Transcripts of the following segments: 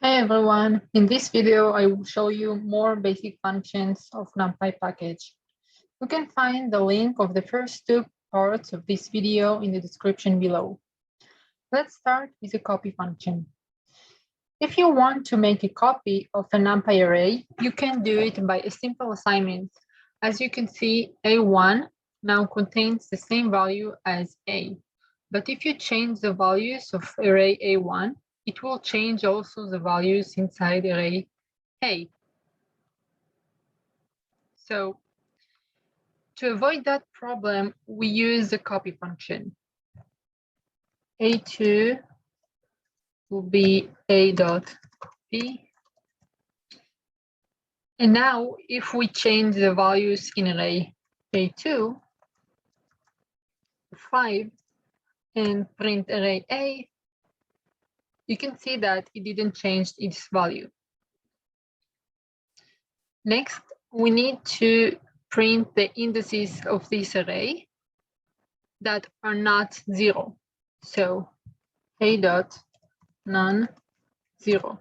Hey everyone, in this video I will show you more basic functions of numpy package. You can find the link of the first two parts of this video in the description below. Let's start with the copy function. If you want to make a copy of a numpy array, you can do it by a simple assignment. As you can see, A1 now contains the same value as A. But if you change the values of array A1, it will change also the values inside array A. So to avoid that problem, we use the copy function. A2 will be A dot copy. And now if we change the values in array A2 to 5 and print array A, you can see that it didn't change its value. Next, we need to print the indices of this array that are not 0. So A dot non-0.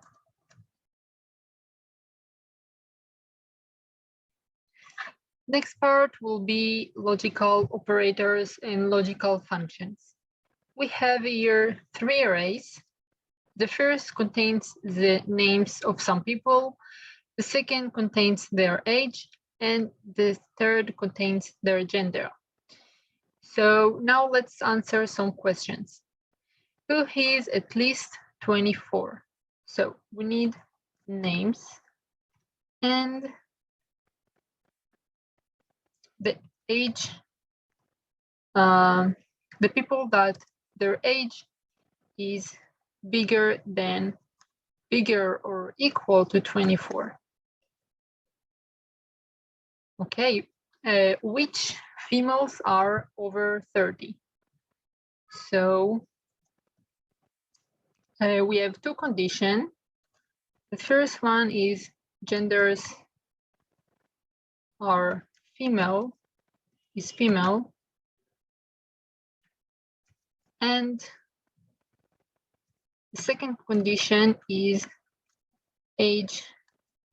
Next part will be logical operators and logical functions. We have here 3 arrays. The first contains the names of some people, the second contains their age, and the third contains their gender. So now let's answer some questions. Who is at least 24? So we need names and the age, the people that their age is bigger or equal to 24. Okay, which females are over 30? So we have 2 conditions. The first one is genders are female, and the second condition is age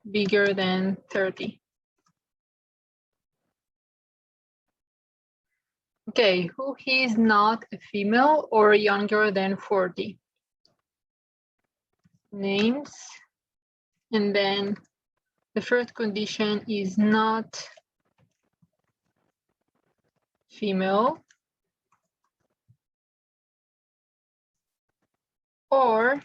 bigger than 30. Okay, who is not a female or younger than 40? Names, and then the first condition is not female or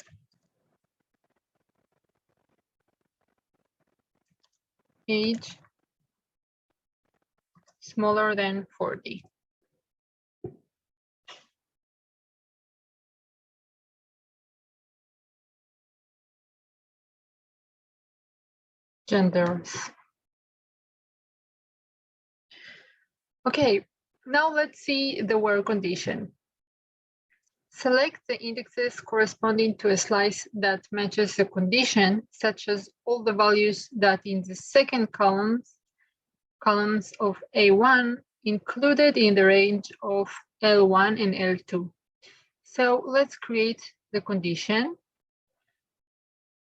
age smaller than 40. Genders. Okay, now let's see the where condition. Select the indexes corresponding to a slice that matches the condition, such as all the values that in the second columns of A1 included in the range of L1 and L2. So let's create the condition.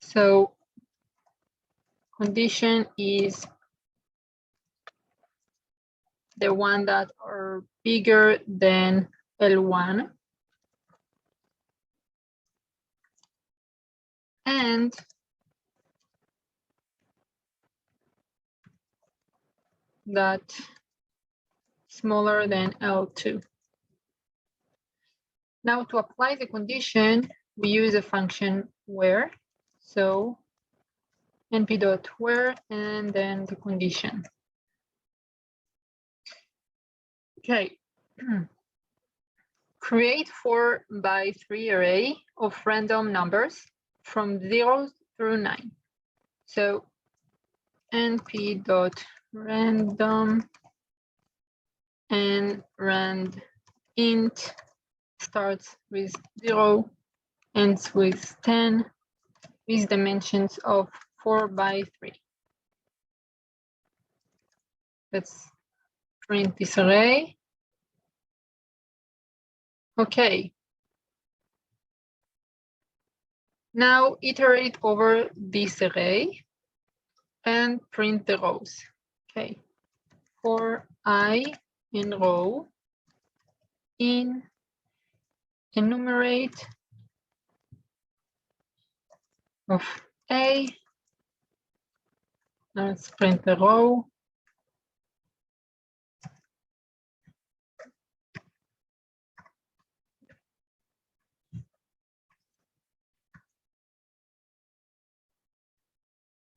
So condition is the one that are bigger than L1 and that smaller than L2. Now to apply the condition, we use a function where. So np.where and then the condition. Okay. Create 4 by 3 array of random numbers from 0 through 9. So np.random and rand int starts with 0, ends with 10, with dimensions of 4 by 3. Let's print this array. Okay. Now iterate over this array and print the rows. Okay, for I in row in enumerate of A. Let's print the row.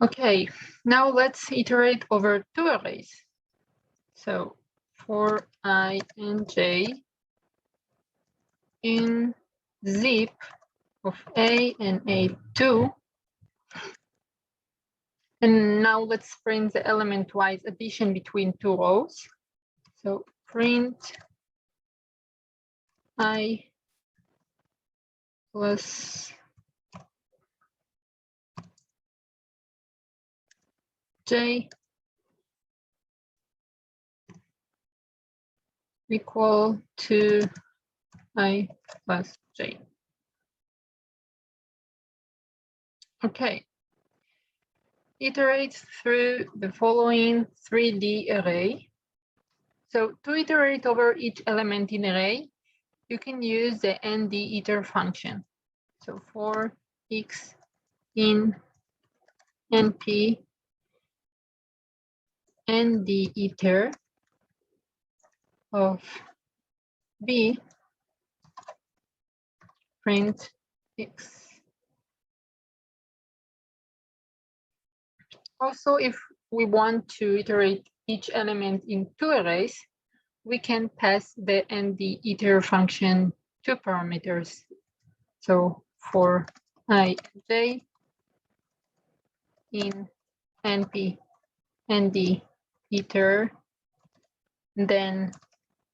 Okay, now let's iterate over two arrays. So for I and j in zip of A and A2. And now let's print the element-wise addition between two rows. So print I plus j equal to I plus j. Okay. Iterate through the following 3D array. So to iterate over each element in array, you can use the nditer function. So for x in np nditer of b, print x. Also, if we want to iterate each element in two arrays, we can pass the nditer function two parameters. So for I j in np nditer, then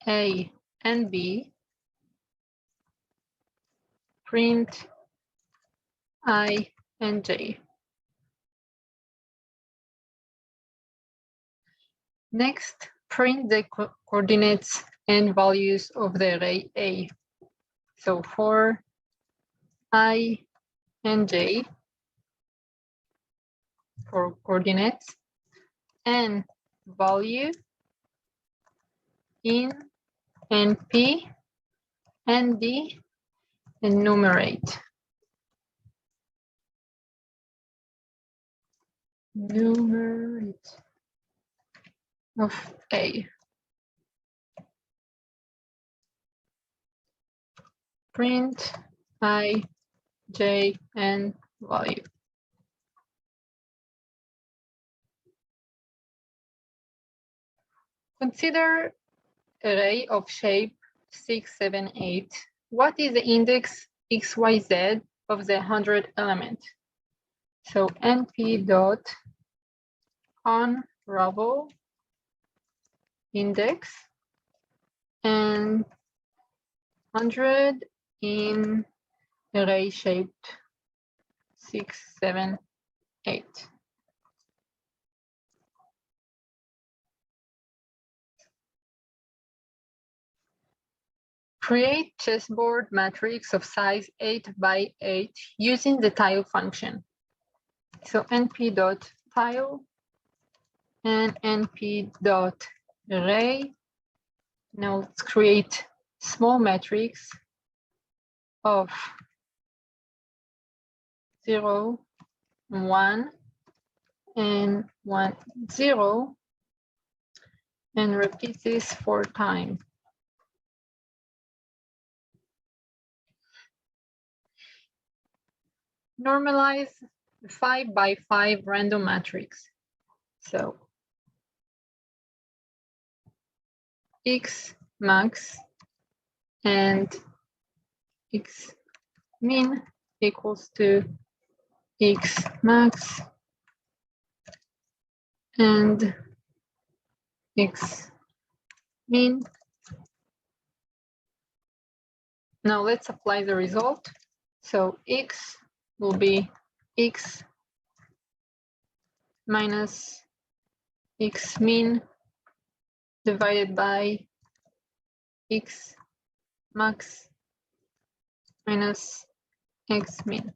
a and b, print I and j. Next, print the coordinates and values of the array A. So for I and j, for coordinates, and value in np and d, enumerate. Enumerate of A. Print I, j, and value. Consider array of shape 6, 7, 8. What is the index xyz of the 100 element? So np dot unravel index and 100 in array shaped 6, 7, 8. Create chessboard matrix of size 8 by 8 using the tile function. So np dot tile and np dot array. Now let's create small matrix of 0, 1, and 1, 0, and repeat this 4 times. Normalize 5 by 5 random matrix. So x max and x min equals to x max and x min. Now let's apply the result. So x will be x minus x min divided by x max minus x min.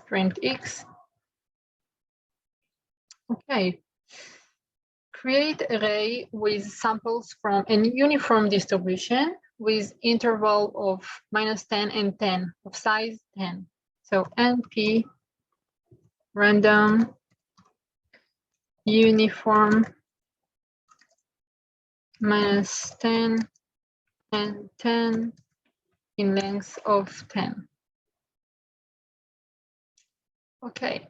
print x. Okay. Create array with samples from a uniform distribution with interval of -10 and 10 of size 10. So np random uniform -10 and 10 in length of 10. Okay,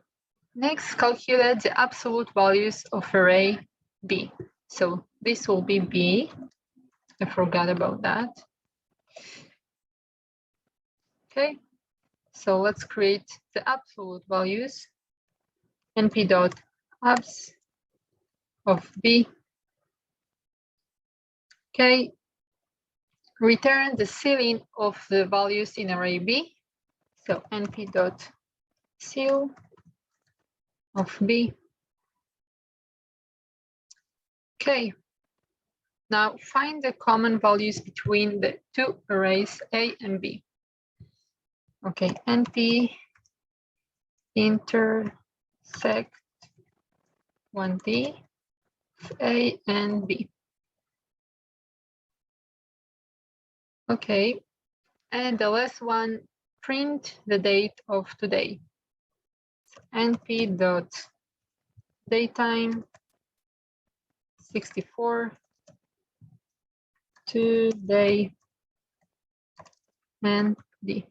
next calculate the absolute values of array B. So this will be B. I forgot about that. Okay, so let's create the absolute values. np.abs of B. Okay, return the ceiling of the values in array B. So np.ceil of B. Okay, now find the common values between the two arrays A and B. Okay, np intersect 1D of A and B. Okay, and the last one, print the date of today. np.datetime 64 today and D.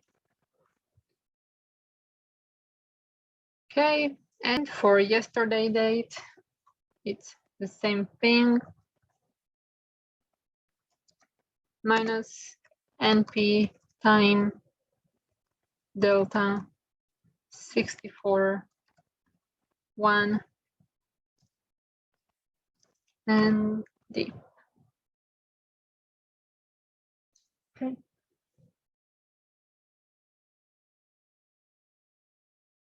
Okay, and for yesterday date, it's the same thing, minus np time delta 64 1 and D. Okay.